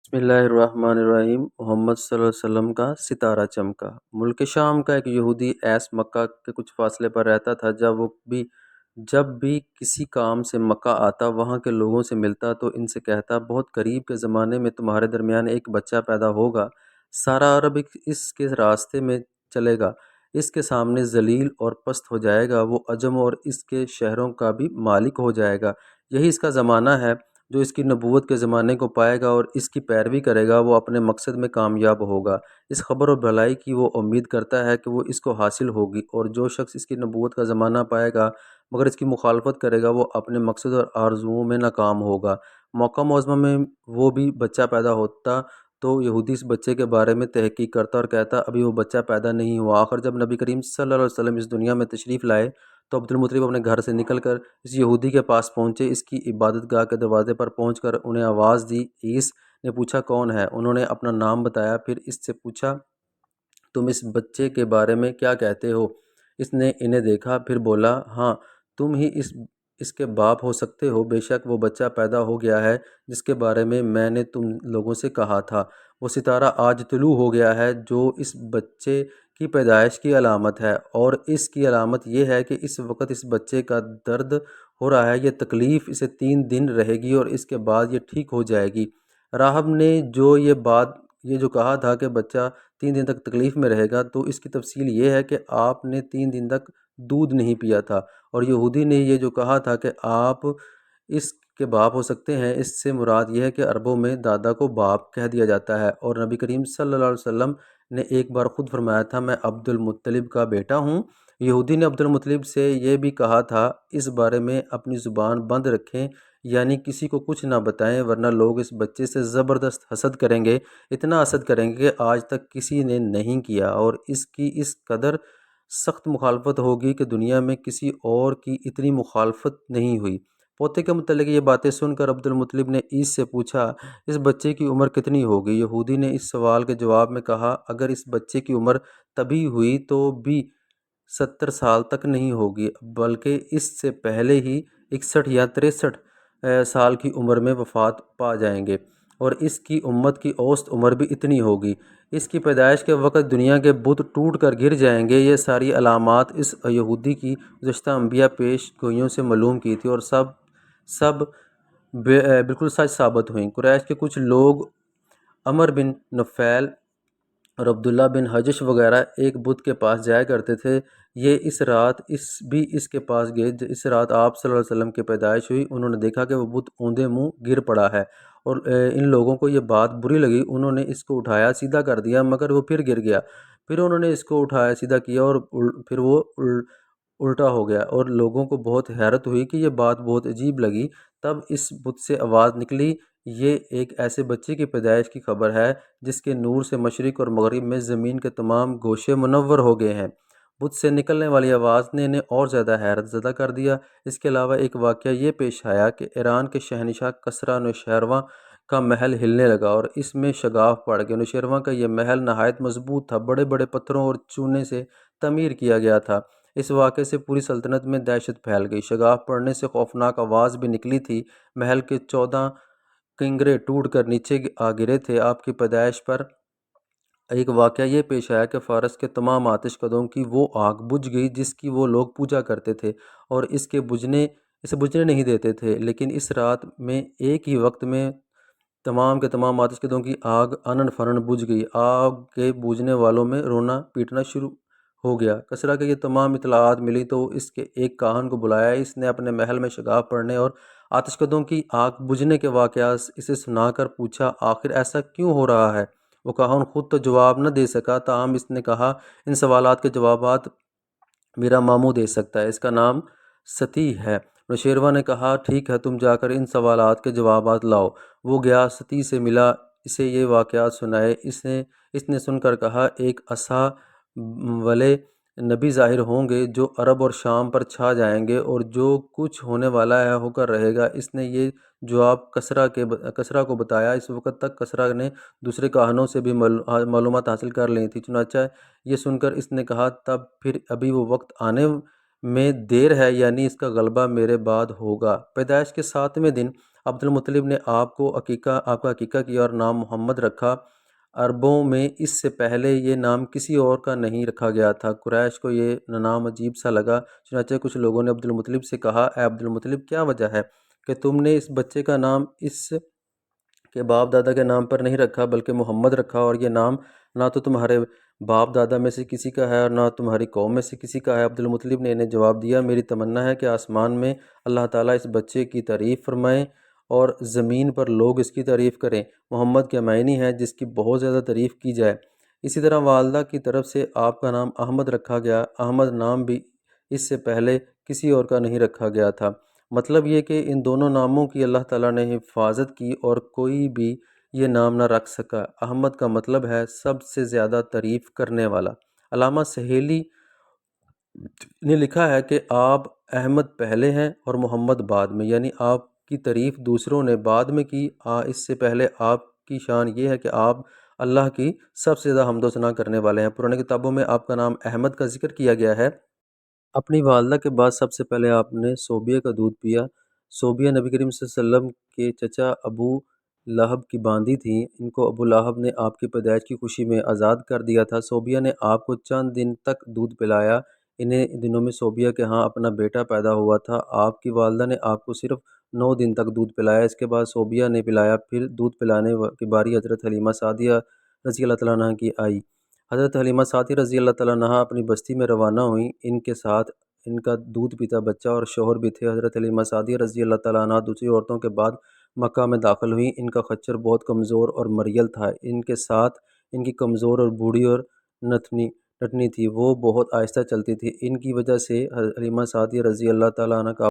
بسم اللہ الرحمن الرحیم۔ محمد صلی اللہ علیہ وسلم کا ستارہ چمکا۔ ملک شام کا ایک یہودی ایس مکہ کے کچھ فاصلے پر رہتا تھا۔ جب بھی کسی کام سے مکہ آتا، وہاں کے لوگوں سے ملتا تو ان سے کہتا، بہت قریب کے زمانے میں تمہارے درمیان ایک بچہ پیدا ہوگا، سارا عرب اس کے راستے میں چلے گا، اس کے سامنے ذلیل اور پست ہو جائے گا، وہ عجم اور اس کے شہروں کا بھی مالک ہو جائے گا۔ یہی اس کا زمانہ ہے۔ جو اس کی نبوت کے زمانے کو پائے گا اور اس کی پیروی کرے گا، وہ اپنے مقصد میں کامیاب ہوگا۔ اس خبر اور بھلائی کی وہ امید کرتا ہے کہ وہ اس کو حاصل ہوگی، اور جو شخص اس کی نبوت کا زمانہ پائے گا مگر اس کی مخالفت کرے گا، وہ اپنے مقصد اور آرزوؤں میں ناکام ہوگا۔ مکہ معظمہ میں وہ بھی بچہ پیدا ہوتا تو یہودی اس بچے کے بارے میں تحقیق کرتا اور کہتا، ابھی وہ بچہ پیدا نہیں ہوا۔ آخر جب نبی کریم صلی اللہ علیہ وسلم اس دنیا میں تشریف لائے تو عبد المطلب اپنے گھر سے نکل کر اس یہودی کے پاس پہنچے۔ اس کی عبادت گاہ کے دروازے پر پہنچ کر انہیں آواز دی۔ عیس نے پوچھا، کون ہے؟ انہوں نے اپنا نام بتایا۔ پھر اس سے پوچھا، تم اس بچے کے بارے میں کیا کہتے ہو؟ اس نے انہیں دیکھا، پھر بولا، ہاں، تم ہی اس کے باپ ہو سکتے ہو۔ بے شک وہ بچہ پیدا ہو گیا ہے جس کے بارے میں نے تم لوگوں سے کہا تھا۔ وہ ستارہ آج طلوع ہو گیا ہے جو اس بچے کی پیدائش کی علامت ہے، اور اس کی علامت یہ ہے کہ اس وقت اس بچے کا درد ہو رہا ہے۔ یہ تکلیف اسے 3 دن رہے گی اور اس کے بعد یہ ٹھیک ہو جائے گی۔ راہب نے یہ جو کہا تھا کہ بچہ 3 دن تک تکلیف میں رہے گا، تو اس کی تفصیل یہ ہے کہ آپ نے 3 دن تک دودھ نہیں پیا تھا۔ اور یہودی نے یہ جو کہا تھا کہ آپ اس کے باپ ہو سکتے ہیں، اس سے مراد یہ ہے کہ عربوں میں دادا کو باپ کہہ دیا جاتا ہے۔ اور نبی کریم صلی اللہ علیہ وسلم نے ایک بار خود فرمایا تھا، میں عبد المطلب کا بیٹا ہوں۔ یہودی نے عبد المطلب سے یہ بھی کہا تھا، اس بارے میں اپنی زبان بند رکھیں، یعنی کسی کو کچھ نہ بتائیں، ورنہ لوگ اس بچے سے زبردست حسد کریں گے، اتنا حسد کریں گے کہ آج تک کسی نے نہیں کیا، اور اس کی اس قدر سخت مخالفت ہوگی کہ دنیا میں کسی اور کی اتنی مخالفت نہیں ہوئی۔ پوتے کے متعلق یہ باتیں سن کر عبد المطلب نے عیس سے پوچھا، اس بچے کی عمر کتنی ہوگی؟ یہودی نے اس سوال کے جواب میں کہا، اگر اس بچے کی عمر تبھی ہوئی تو بھی 70 سال تک نہیں ہوگی، بلکہ اس سے پہلے ہی 61 یا 63 سال کی عمر میں وفات پا جائیں گے، اور اس کی امت کی اوسط عمر بھی اتنی ہوگی۔ اس کی پیدائش کے وقت دنیا کے بت ٹوٹ کر گر جائیں گے۔ یہ ساری علامات اس یہودی کی گزشتہ انبیاء پیش گوئیوں سے معلوم کی تھی، اور سب بالکل سچ ثابت ہوئیں۔ قریش کے کچھ لوگ عمر بن نفیل اور عبداللہ بن حجش وغیرہ ایک بت کے پاس جایا کرتے تھے۔ یہ اس رات اس کے پاس گئے۔ اس رات آپ صلی اللہ علیہ وسلم کی پیدائش ہوئی۔ انہوں نے دیکھا کہ وہ بت اوندے منہ گر پڑا ہے، اور ان لوگوں کو یہ بات بری لگی۔ انہوں نے اس کو اٹھایا، سیدھا کر دیا، مگر وہ پھر گر گیا۔ پھر انہوں نے اس کو اٹھایا، سیدھا کیا، اور پھر وہ الٹا ہو گیا، اور لوگوں کو بہت حیرت ہوئی کہ یہ بات بہت عجیب لگی۔ تب اس بت سے آواز نکلی، یہ ایک ایسے بچے کی پیدائش کی خبر ہے جس کے نور سے مشرق اور مغرب میں زمین کے تمام گوشے منور ہو گئے ہیں۔ بت سے نکلنے والی آواز نے انہیں اور زیادہ حیرت زدہ کر دیا۔ اس کے علاوہ ایک واقعہ یہ پیش آیا کہ ایران کے شہنشاہ کسریٰ نوشیروان کا محل ہلنے لگا اور اس میں شگاف پڑ گیا۔ نوشیروان کا یہ محل نہایت مضبوط تھا، بڑے بڑے پتھروں اور چونے سے تعمیر کیا گیا تھا۔ اس واقعے سے پوری سلطنت میں دہشت پھیل گئی۔ شگاف پڑنے سے خوفناک آواز بھی نکلی تھی۔ محل کے 14 کنگرے ٹوٹ کر نیچے آ گرے تھے۔ آپ کی پیدائش پر ایک واقعہ یہ پیش آیا کہ فارس کے تمام آتش کدوں کی وہ آگ بجھ گئی جس کی وہ لوگ پوجا کرتے تھے، اور اسے بجھنے نہیں دیتے تھے، لیکن اس رات میں ایک ہی وقت میں تمام کے تمام آتش کدوں کی آگ انن فنن بجھ گئی۔ آگ کے بجھنے والوں میں رونا پیٹنا شروع ہو گیا۔ کسریٰ کے یہ تمام اطلاعات ملی تو اس کے ایک کاہن کو بلایا۔ اس نے اپنے محل میں شگاف پڑنے اور آتش کدوں کی آگ بجھنے کے واقعات اسے سنا کر پوچھا، آخر ایسا کیوں ہو رہا ہے؟ وہ کاہن خود تو جواب نہ دے سکا، تاہم اس نے کہا، ان سوالات کے جوابات میرا ماموں دے سکتا ہے، اس کا نام ستی ہے۔ نوشیروان نے کہا، ٹھیک ہے، تم جا کر ان سوالات کے جوابات لاؤ۔ وہ گیا، ستی سے ملا، اسے یہ واقعات سنائے۔ اس نے سن کر کہا، ایک عصا والے نبی ظاہر ہوں گے جو عرب اور شام پر چھا جائیں گے، اور جو کچھ ہونے والا ہے ہو کر رہے گا۔ اس نے یہ جواب کسریٰ کو بتایا۔ اس وقت تک کسریٰ نے دوسرے کاہنوں سے بھی معلومات حاصل کر لی تھی، چنانچہ یہ سن کر اس نے کہا، تب پھر ابھی وہ وقت آنے میں دیر ہے، یعنی اس کا غلبہ میرے بعد ہوگا۔ پیدائش کے 7ویں دن عبد المطلب نے آپ کا عقیقہ کیا اور نام محمد رکھا۔ عربوں میں اس سے پہلے یہ نام کسی اور کا نہیں رکھا گیا تھا۔ قریش کو یہ نام عجیب سا لگا، چنانچہ کچھ لوگوں نے عبد المطلب سے کہا، اے عبد المطلب، کیا وجہ ہے کہ تم نے اس بچے کا نام اس کے باپ دادا کے نام پر نہیں رکھا بلکہ محمد رکھا، اور یہ نام نہ تو تمہارے باپ دادا میں سے کسی کا ہے اور نہ تمہاری قوم میں سے کسی کا ہے؟ عبد المطلب نے انہیں جواب دیا، میری تمنا ہے کہ آسمان میں اللہ تعالیٰ اس بچے کی تعریف فرمائے اور زمین پر لوگ اس کی تعریف کریں۔ محمد کے معنی ہے جس کی بہت زیادہ تعریف کی جائے۔ اسی طرح والدہ کی طرف سے آپ کا نام احمد رکھا گیا۔ احمد نام بھی اس سے پہلے کسی اور کا نہیں رکھا گیا تھا۔ مطلب یہ کہ ان دونوں ناموں کی اللہ تعالیٰ نے حفاظت کی اور کوئی بھی یہ نام نہ رکھ سکا۔ احمد کا مطلب ہے سب سے زیادہ تعریف کرنے والا۔ علامہ سہیلی نے لکھا ہے کہ آپ احمد پہلے ہیں اور محمد بعد میں، یعنی آپ کی تعریف دوسروں نے بعد میں کی۔ اس سے پہلے آپ کی شان یہ ہے کہ آپ اللہ کی سب سے زیادہ حمد و ثنا کرنے والے ہیں۔ پرانی کتابوں میں آپ کا نام احمد کا ذکر کیا گیا ہے۔ اپنی والدہ کے بعد سب سے پہلے آپ نے صوبیہ کا دودھ پیا۔ صوبیہ نبی کریم صلی اللہ علیہ وسلم کے چچا ابو لہب کی باندی تھیں۔ ان کو ابو لہب نے آپ کی پیدائش کی خوشی میں آزاد کر دیا تھا۔ صوبیہ نے آپ کو چند دن تک دودھ پلایا۔ انہیں دنوں میں صوبیہ کے ہاں اپنا بیٹا پیدا ہوا تھا۔ آپ کی والدہ نے آپ کو صرف 9 دن تک دودھ پلایا۔ اس کے بعد صوبیہ نے پلایا۔ پھر دودھ پلانے کی باری حضرت حلیمہ سعدیہ رضی اللہ تعالیٰ عنہ کی آئی۔ حضرت حلیمہ سعدیہ رضی اللہ تعالیٰ عنہ اپنی بستی میں روانہ ہوئیں۔ ان کے ساتھ ان کا دودھ پیتا بچہ اور شوہر بھی تھے۔ حضرت حلیمہ سعدیہ رضی اللہ تعالیٰ عنہ دوسری عورتوں کے بعد مکہ میں داخل ہوئیں۔ ان کا خچر بہت کمزور اور مریل تھا۔ ان کے ساتھ ان کی کمزور اور بوڑھی اور نٹنی تھی، وہ بہت آہستہ چلتی تھی۔ ان کی وجہ سے حلیمہ سعدیہ رضی اللہ تعالیٰ عنہ کا